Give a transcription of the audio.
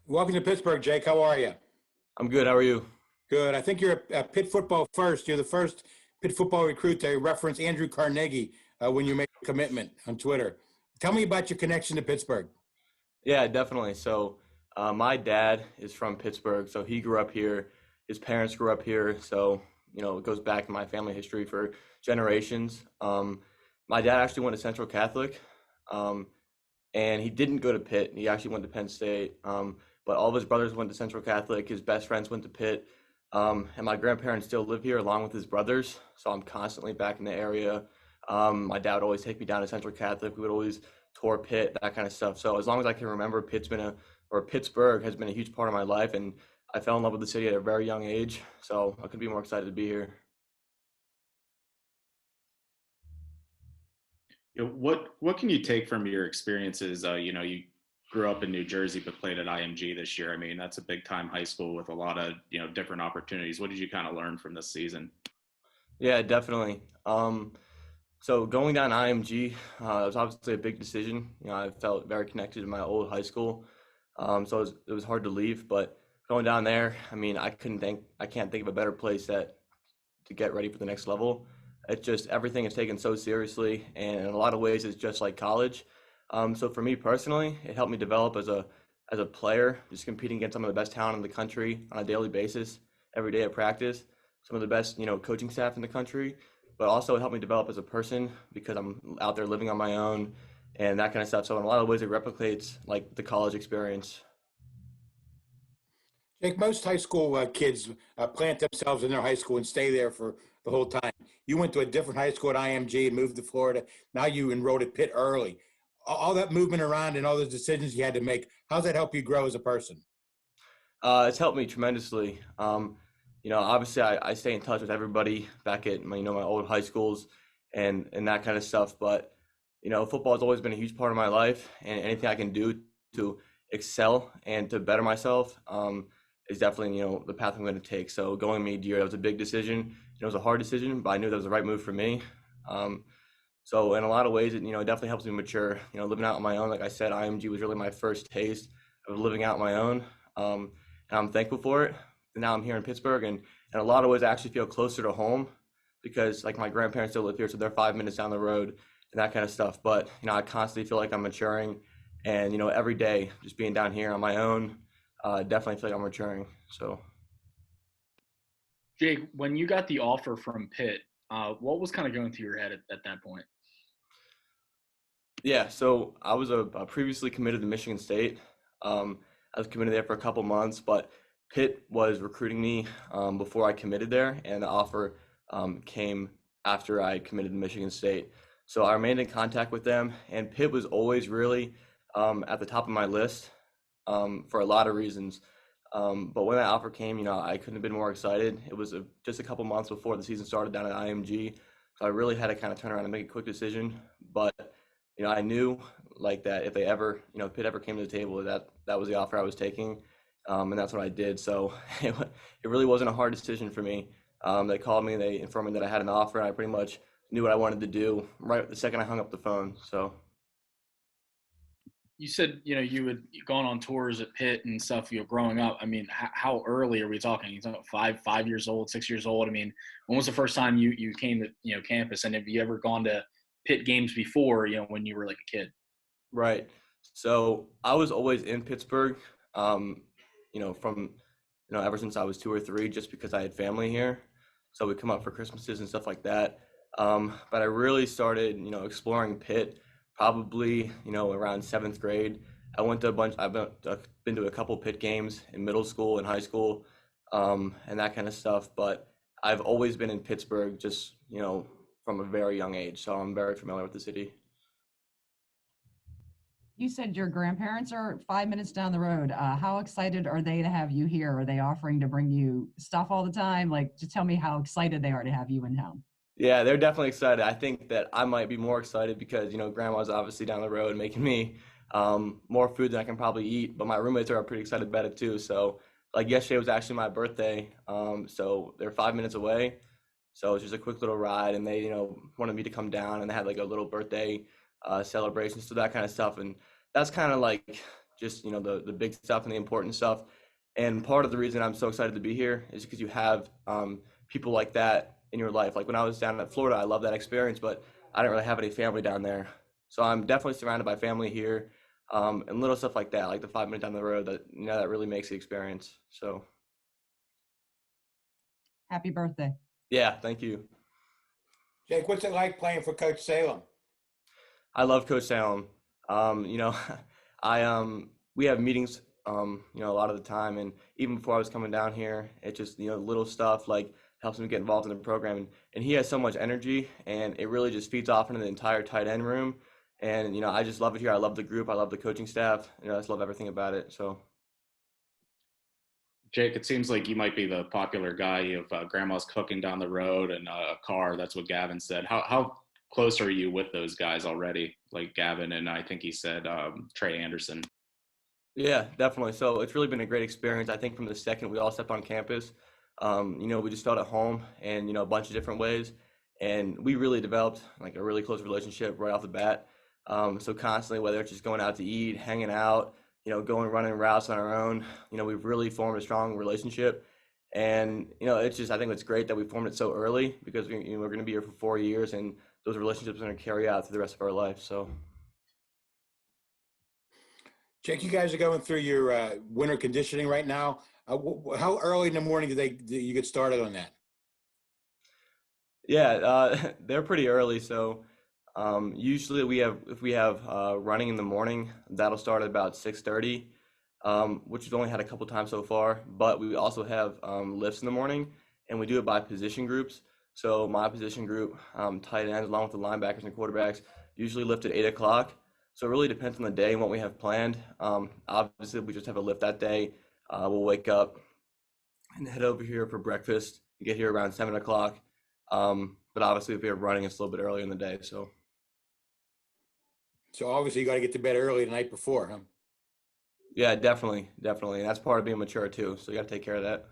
Welcome to Pittsburgh, Jake. How are you? I'm good. How are you? Good. I think you're at Pitt football first. You're the first Pitt football recruit to reference Andrew Carnegie when you made a commitment on Twitter. Tell me about your connection to Pittsburgh. Yeah, definitely. My dad is from Pittsburgh, so he grew up here. His parents grew up here, so it goes back to my family history for generations. My dad actually went to Central Catholic, um, and he didn't go to Pitt. He actually went to Penn State. But all of his brothers went to Central Catholic. His best friends went to Pitt, and my grandparents still live here along with his brothers. So I'm constantly back in the area. My dad would always take me down to Central Catholic. We would always tour Pitt, that kind of stuff. So as long as I can remember, Pittsburgh has been a huge part of my life, and I fell in love with the city at a very young age. So I couldn't be more excited to be here. What can you take from your experiences? You grew up in New Jersey but played at IMG this year. I mean, that's a big time high school with a lot of different opportunities. What did you kind of learn from this season? Yeah, definitely. So going down IMG was obviously a big decision. I felt very connected to my old high school, so it was hard to leave. But going down there, I mean, I can't think of a better place to get ready for the next level. It's just everything is taken so seriously, and in a lot of ways, it's just like college. So for me personally, it helped me develop as a player, just competing against some of the best talent in the country on a daily basis, every day at practice. Some of the best, coaching staff in the country, but also it helped me develop as a person because I'm out there living on my own and that kind of stuff. So in a lot of ways, it replicates like the college experience. Jake, most high school kids plant themselves in their high school and stay there for the whole time. You went to a different high school at IMG and moved to Florida. Now you enrolled at Pitt early. All that movement around and all those decisions you had to make, how's that help you grow as a person? It's helped me tremendously. Obviously I stay in touch with everybody back at my old high schools and that kind of stuff. But football has always been a huge part of my life, and anything I can do to excel and to better myself is definitely the path I'm going to take. So going mid-year, that was a big decision. It was a hard decision, but I knew that was the right move for me. Um, so in a lot of ways, it definitely helps me mature. Living out on my own, like I said, IMG was really my first taste of living out on my own, and I'm thankful for it. And now I'm here in Pittsburgh, and in a lot of ways, I actually feel closer to home because like my grandparents still live here, so they're 5 minutes down the road and that kind of stuff. But I constantly feel like I'm maturing, and every day just being down here on my own, definitely feel like I'm maturing. So. Jake, when you got the offer from Pitt, what was kind of going through your head at that point? Yeah, so I was previously committed to Michigan State. I was committed there for a couple months, but Pitt was recruiting me before I committed there, and the offer came after I committed to Michigan State. So I remained in contact with them, and Pitt was always really at the top of my list for a lot of reasons. But when that offer came, I couldn't have been more excited. It was just a couple months before the season started down at IMG, so I really had to kind of turn around and make a quick decision. But I knew like that if they ever, Pitt ever came to the table, that was the offer I was taking, and that's what I did. So it really wasn't a hard decision for me. They called me and they informed me that I had an offer, and I pretty much knew what I wanted to do right the second I hung up the phone. So. You said you had gone on tours at Pitt and stuff. Growing up. I mean, how early are we talking? You talking 5 years old, 6 years old? I mean, when was the first time you came to campus? And have you ever gone to Pitt games before? When you were like a kid. Right. So I was always in Pittsburgh, from, ever since I was 2 or 3, just because I had family here. So we come up for Christmases and stuff like that. But I really started, exploring Pitt probably, around 7th grade. I've been to a couple Pitt games in middle school and high school, and that kind of stuff. But I've always been in Pittsburgh just, from a very young age. So I'm very familiar with the city. You said your grandparents are 5 minutes down the road. How excited are they to have you here? Are they offering to bring you stuff all the time? Like, just tell me how excited they are to have you in town. Yeah, they're definitely excited. I think that I might be more excited because, grandma's obviously down the road making me more food than I can probably eat. But my roommates are pretty excited about it too. So, like yesterday was actually my birthday. So they're 5 minutes away. So it's just a quick little ride, and they, wanted me to come down, and they had like a little birthday celebration, so that kind of stuff. And that's kind of like just, the big stuff and the important stuff. And part of the reason I'm so excited to be here is because you have people like that in your life. Like when I was down in Florida, I loved that experience, but I didn't really have any family down there. So I'm definitely surrounded by family here, and little stuff like that, like the 5 minutes down the road that, that really makes the experience. So Happy birthday. yeah, thank you. Jake, what's it like playing for Coach Salem? I love Coach Salem. I we have meetings, a lot of the time, and even before I was coming down here, it just little stuff like helps me get involved in the program, and he has so much energy, and it really just feeds off into the entire tight end room, and I just love it here. I love the group. I love the coaching staff. I just love everything about it. So. Jake, it seems like you might be the popular guy. You have grandma's cooking down the road and a car. That's what Gavin said. How close are you with those guys already? Like Gavin and I think he said Trey Anderson. Yeah, definitely. So it's really been a great experience. I think from the second we all stepped on campus, we just felt at home and, a bunch of different ways. And we really developed like a really close relationship right off the bat. So constantly, whether it's just going out to eat, hanging out, going running routes on our own, we've really formed a strong relationship. And, it's just, I think it's great that we formed it so early because we're going to be here for 4 years and those relationships are going to carry out through the rest of our life. So. Jake, you guys are going through your winter conditioning right now. How early in the morning do you get started on that? Yeah, they're pretty early. So usually if we have running in the morning, that'll start at about 6:30, which we've only had a couple times so far. But we also have lifts in the morning, and we do it by position groups. So my position group, tight ends, along with the linebackers and quarterbacks, usually lift at 8 o'clock. So it really depends on the day and what we have planned. Obviously, if we just have a lift that day, we'll wake up and head over here for breakfast. Get here around 7 o'clock. But obviously, if we have running, it's a little bit earlier in the day. So obviously, you got to get to bed early the night before, huh? yeah, definitely. And that's part of being mature too. So you got to take care of that.